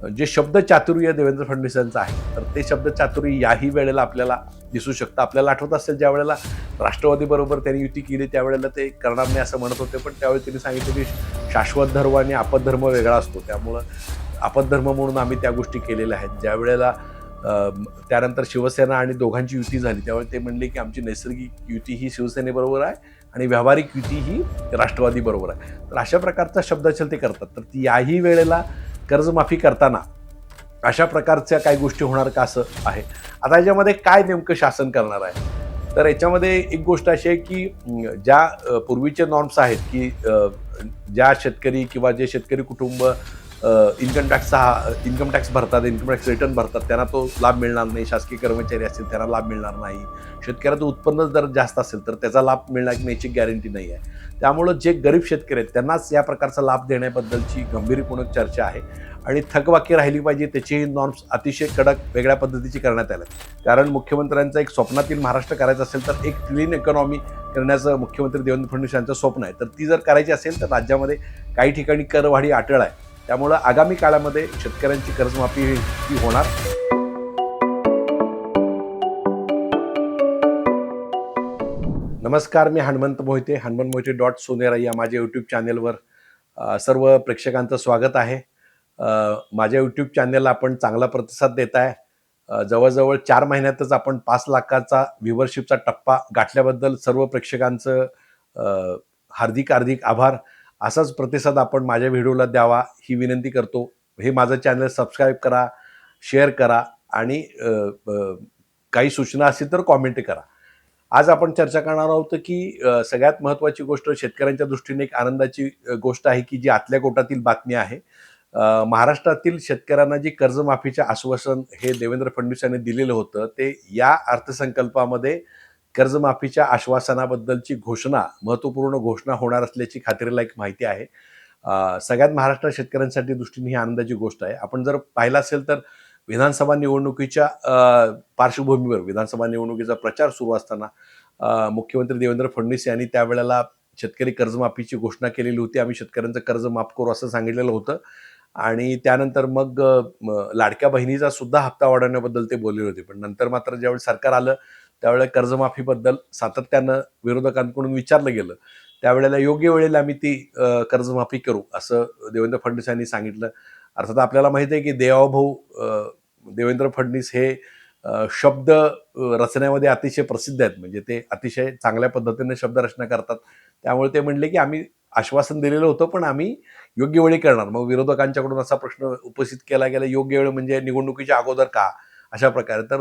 जे शब्द चातुर्य देवेंद्र फडणवीसांचं आहे, तर ते शब्द चातुर्य याही वेळेला आपल्याला दिसू शकतं. आपल्याला आठवत असेल ज्या वेळेला राष्ट्रवादीबरोबर त्यांनी युती केली त्यावेळेला ते करणार नाही असं म्हणत होते, पण त्यावेळी त्यांनी सांगितलं की शाश्वत धर्म आणि आपद्धर्म वेगळा असतो, त्यामुळं आपद्धर्म म्हणून आम्ही त्या गोष्टी केलेल्या आहेत. ज्या वेळेला त्यानंतर शिवसेना आणि दोघांची युती झाली त्यावेळी ते म्हणले की आमची नैसर्गिक युती ही शिवसेनेबरोबर आहे आणि व्यावहारिक युती ही राष्ट्रवादीबरोबर आहे. तर अशा प्रकारचा शब्दछल ते करतात. तर याही वेळेला कर्जमाफी करताना अशा प्रकारच्या काही गोष्टी होणार का असं आहे. आता याच्यामध्ये काय नेमकं शासन करणार आहे, तर याच्यामध्ये एक गोष्ट अशी आहे की ज्या पूर्वीचे नॉर्म्स आहेत की ज्या शेतकरी किंवा जे शेतकरी कुटुंब इन्कम टॅक्स भरतात, इन्कम टॅक्स रिटर्न भरतात, त्यांना तो लाभ मिळणार नाही. शासकीय कर्मचारी असतील त्यांना लाभ मिळणार नाही. शेतकऱ्याचं उत्पन्न जर जास्त असेल तर त्याचा लाभ मिळणार की याची गॅरंटी नाही आहे. त्यामुळं जे गरीब शेतकरी आहेत त्यांनाच या प्रकारचा लाभ देण्याबद्दलची गंभीरपणे चर्चा आहे आणि थकबाकी राहिली पाहिजे त्याचेही नॉर्म्स अतिशय कडक वेगळ्या पद्धतीची करण्यात आल्या. कारण मुख्यमंत्र्यांचं एक स्वप्नातील महाराष्ट्र करायचं असेल तर एक क्लीन इकॉनॉमी करण्याचं मुख्यमंत्री देवेंद्र फडणवीस यांचं स्वप्न आहे. तर ती जर करायची असेल तर राज्यामध्ये काही ठिकाणी करवाढी अटळ आहे. त्यामुळं आगामी काळामध्ये शेतकऱ्यांची कर्जमाफी ही होणार. नमस्कार, मी हनुमंत मोहिते, हनुमंत मोहिते .सोनेरा या माझ्या यूट्यूब चॅनेलवर सर्व प्रेक्षकांचं स्वागत आहे. माझ्या यूट्यूब चॅनेलला आपण चांगला प्रतिसाद देत आहे. जवळजवळ 4 महिन्यातच आपण 5 लाखाचा व्ह्यूवरशिपचा टप्पा गाठल्याबद्दल सर्व प्रेक्षकांचं हार्दिक हार्दिक आभार. असाच प्रतिसाद आपण माझ्या व्हिडिओला द्यावा ही विनंती करतो. हे माझं चॅनल सबस्क्राईब करा, शेअर करा आणि काही सूचना असतील तर कॉमेंट करा. आज आपण चर्चा करणार आहोत की सगळ्यात महत्त्वाची गोष्ट शेतकऱ्यांच्या दृष्टीने एक आनंदाची गोष्ट आहे की जी आतल्या कोटातील बातमी आहे. महाराष्ट्रातील शेतकऱ्यांना जी कर्जमाफीचे आश्वासन हे देवेंद्र फडणवीस यांनी दिलेलं होतं ते या अर्थसंकल्पामध्ये कर्जमाफीच्या आश्वासनाबद्दलची घोषणा, महत्त्वपूर्ण घोषणा होणार असल्याची खात्रीलायक माहिती आहे. सगळ्यात महाराष्ट्र शेतकऱ्यांसाठी दृष्टीने ही आनंदाची गोष्ट आहे. आपण जर पाहिलं असेल तर विधानसभा निवडणुकीच्या पार्श्वभूमीवर विधानसभा निवडणुकीचा प्रचार सुरू असताना मुख्यमंत्री देवेंद्र फडणवीस यांनी त्यावेळेला शेतकरी कर्जमाफीची घोषणा केलेली होती. आम्ही शेतकऱ्यांचं कर्ज माफ करू असं सांगितलेलं होतं आणि त्यानंतर मग लाडक्या बहिणीचा सुद्धा हप्ता वाढवण्याबद्दल ते बोलले होते. पण नंतर मात्र ज्यावेळी सरकार आलं त्यावेळेला कर्जमाफीबद्दल सातत्यानं विरोधकांकडून विचारलं गेलं. त्यावेळेला योग्य वेळेला आम्ही ती कर्जमाफी करू असं देवेंद्र फडणवीस यांनी सांगितलं. अर्थात आपल्याला माहिती आहे की देवाभाऊ देवेंद्र फडणवीस हे शब्द रचण्यामध्ये अतिशय प्रसिद्ध आहेत. म्हणजे ते अतिशय चांगल्या पद्धतीने शब्दरचना करतात. त्यामुळे ते म्हणले की आम्ही आश्वासन दिलेलं होतं पण आम्ही योग्य वेळी करणार. मग विरोधकांच्याकडून असा प्रश्न उपस्थित केला गेला, योग्य वेळ म्हणजे निवडणुकीच्या अगोदर का? अशा प्रकारे. तर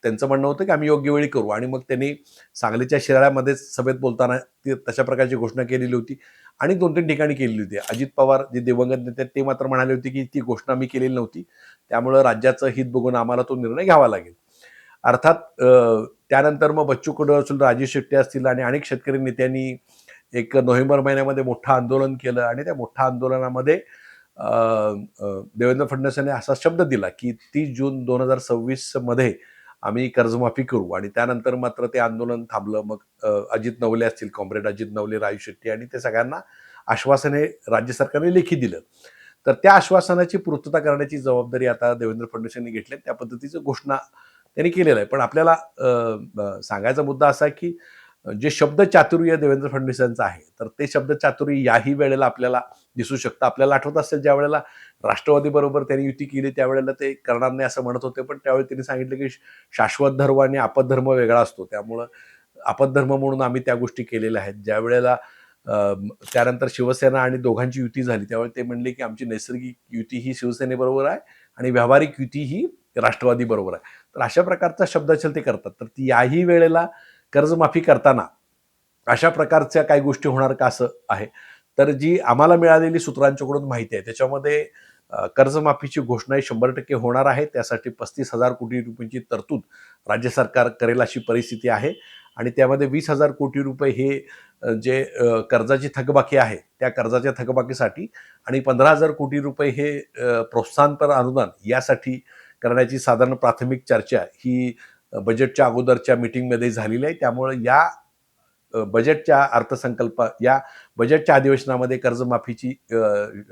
त्यांचं म्हणणं होतं की आम्ही योग्य वेळी करू आणि मग त्यांनी सांगलीच्या शिराळ्यामध्ये सभेत बोलताना ती तशा प्रकारची घोषणा केलेली होती आणि 2-3 ठिकाणी केलेली होती. अजित पवार जे दिवंगत नेते ते मात्र म्हणाले होते की ती घोषणा मी केलेली नव्हती. त्यामुळं राज्याचं हित बघून आम्हाला तो निर्णय घ्यावा लागेल. अर्थात त्यानंतर मग बच्चू कडू असतील, राजेश शेट्टी असतील आणि अनेक शेतकरी नेत्यांनी एक नोव्हेंबर महिन्यामध्ये मोठं आंदोलन केलं आणि त्या मोठ्या आंदोलनामध्ये देवेंद्र फडणवीस यांनी असा शब्द दिला की 30 जून 2026 मध्ये आम्ही कर्जमाफी करू आणि त्यानंतर मात्र ते आंदोलन थांबलं. मग अजित नवले असतील, कॉम्रेड अजित नवले, राजेश शेट्टी आणि ते सगळ्यांना आश्वासने राज्य सरकारने लेखी दिलं. तर त्या आश्वासनाची पूर्तता करण्याची जबाबदारी आता देवेंद्र फडणवीस यांनी घेतली. त्या पद्धतीचं घोषणा त्यांनी केलेलं आहे. पण आपल्याला सांगायचा मुद्दा असा आहे की जे शब्द चातुर्य देवेंद्र फडणवीसांचं आहे, तर ते शब्द चातुर्य याही वेळेला आपल्याला दिसू शकतं. आपल्याला आठवत असेल ज्या वेळेला राष्ट्रवादीबरोबर त्यांनी युती केली त्यावेळेला ते करणार नाही असं म्हणत होते, पण त्यावेळी त्यांनी सांगितलं की शाश्वत धर्म आणि आपद्धर्म वेगळा असतो. त्यामुळं आपद्धर्म म्हणून आम्ही त्या गोष्टी केलेल्या आहेत. ज्या वेळेला त्यानंतर शिवसेना आणि दोघांची युती झाली त्यावेळी ते म्हणले की आमची नैसर्गिक युती ही शिवसेनेबरोबर आहे आणि व्यावहारिक युती ही राष्ट्रवादीबरोबर आहे. तर अशा प्रकारचा शब्दछल ते करतात. तर याही वेळेला कर्जमाफी करताना अशा प्रकारच्या काही गोष्टी होणार का असं आहे. तर जी आम्हाला मिळालेली सूत्रांच्याकडून माहिती आहे त्याच्यामध्ये कर्जमाफीची घोषणा ही 100% होणार आहे. त्यासाठी 35,000 कोटी रुपयांची तरतूद राज्य सरकार करेल अशी परिस्थिती आहे आणि त्यामध्ये 20,000 कोटी रुपये हे जे कर्जाची थकबाकी आहे त्या कर्जाच्या थकबाकीसाठी आणि 15,000 कोटी रुपये हे प्रोत्साहनपर अनुदान यासाठी करण्याची साधारण प्राथमिक चर्चा ही बजेटच्या अगोदरच्या मीटिंगमध्ये झालेली आहे. त्यामुळे या बजेटच्या अर्थसंकल्प या बजेटच्या अधिवेशनामध्ये कर्जमाफीची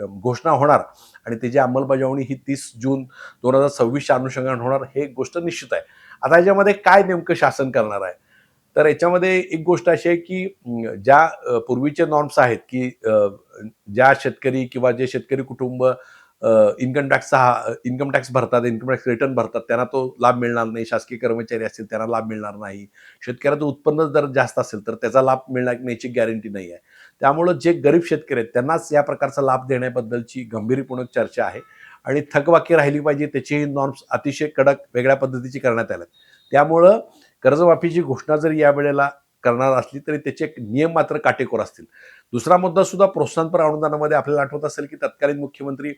घोषणा होणार आणि त्याची अंमलबजावणी ही 30 जून 2026च्या अनुषंगाने होणार, हे गोष्ट निश्चित आहे. आता याच्यामध्ये काय नेमकं शासन करणार आहे? तर याच्यामध्ये एक गोष्ट अशी आहे की ज्या पूर्वीचे नॉर्म्स आहेत की ज्या शेतकरी किंवा जे शेतकरी कुटुंब इन्कम टॅक्स भरतात, इन्कम टॅक्स रिटर्न भरतात, त्यांना तो लाभ मिळणार नाही. शासकीय कर्मचारी असतील त्यांना लाभ मिळणार नाही. शेतकऱ्याचं उत्पन्न जर जास्त असेल तर त्याचा लाभ मिळणार याची गॅरंटी नाही आहे. त्यामुळं जे गरीब शेतकरी आहेत त्यांनाच या प्रकारचा लाभ देण्याबद्दलची गंभीरपूर्ण चर्चा आहे आणि थकबाकी राहिली पाहिजे त्याचेही नॉर्म्स अतिशय कडक वेगळ्या पद्धतीची करण्यात आल्यात. त्यामुळं कर्जमाफीची घोषणा जर यावेळेला करणार असली तरी त्याचे नियम मात्र काटेकोर असतील. दुसरा मुद्दा सुद्धा प्रोत्साहनपर अनुदानामध्ये आपल्याला आठवत असेल की तत्कालीन मुख्यमंत्री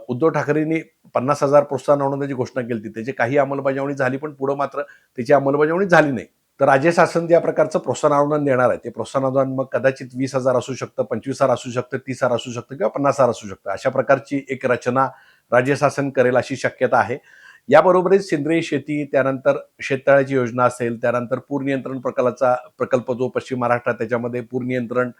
उद्धव ठाकरेंनी 50,000 प्रोत्साहन अनुदानाची घोषणा केली होती. त्याची काही अंमलबजावणी झाली, पण पुढं मात्र त्याची अंमलबजावणी झाली नाही. तर राज्य शासन ज्या प्रकारचं प्रोत्साहन अनुदान देणार आहे ते प्रोत्साहन अनुदान मग कदाचित 20,000 असू शकतं, 25,000 असू शकतं, 30,000 असू शकतं किंवा 50,000 असू शकतं. अशा प्रकारची एक रचना राज्य शासन करेल अशी शक्यता आहे. याबरोबरच सेंद्रिय शेती, त्यानंतर शेततळ्याची योजना असेल, त्यानंतर पूर नियंत्रण प्रकल्प जो पश्चिम महाराष्ट्रात त्याच्यामध्ये पूर नियंत्रण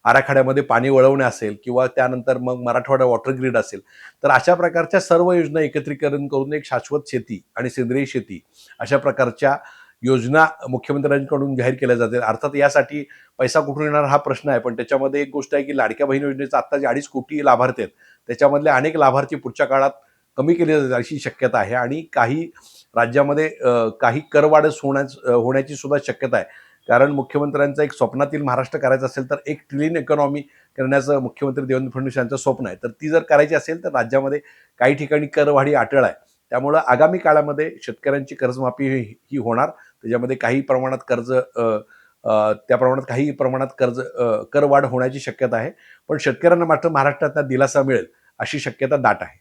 आराखड्यामध्ये पाणी वळवणे असेल किंवा त्यानंतर मग मराठवाडा वॉटर ग्रीड असेल, तर अशा प्रकारच्या सर्व योजना एकत्रीकरण करून एक शाश्वत शेती आणि सेंद्रिय शेती अशा प्रकारच्या योजना मुख्यमंत्र्यांकडून जाहीर केल्या जातील. अर्थात यासाठी पैसा कुठून येणार हा प्रश्न आहे, पण त्याच्यामध्ये एक गोष्ट आहे की लाडक्या बहीण योजनेचा आता जे 2.5 कोटी लाभार्थी आहेत त्याच्यामधले अनेक लाभार्थी पुढच्या काळात कमी केले जातील अशी शक्यता आहे आणि काही राज्यामध्ये काही करवाढ होण्याची सुद्धा शक्यता आहे. कारण मुख्यमंत्र्यांचं एक स्वप्नातील महाराष्ट्र करायचं असेल तर 1 ट्रिलियन इकॉनॉमी करण्याचं मुख्यमंत्री देवेंद्र फडणवीस यांचं स्वप्न आहे. तर ती जर करायची असेल तर राज्यामध्ये काही ठिकाणी करवाढी अटळ आहे. त्यामुळं आगामी काळामध्ये शेतकऱ्यांची कर्जमाफी ही होणार. त्याच्यामध्ये काही प्रमाणात त्या प्रमाणात काही प्रमाणात करवाढ होण्याची शक्यता आहे. पण शेतकऱ्यांना मात्र महाराष्ट्रात दिलासा मिळेल अशी शक्यता दाट आहे.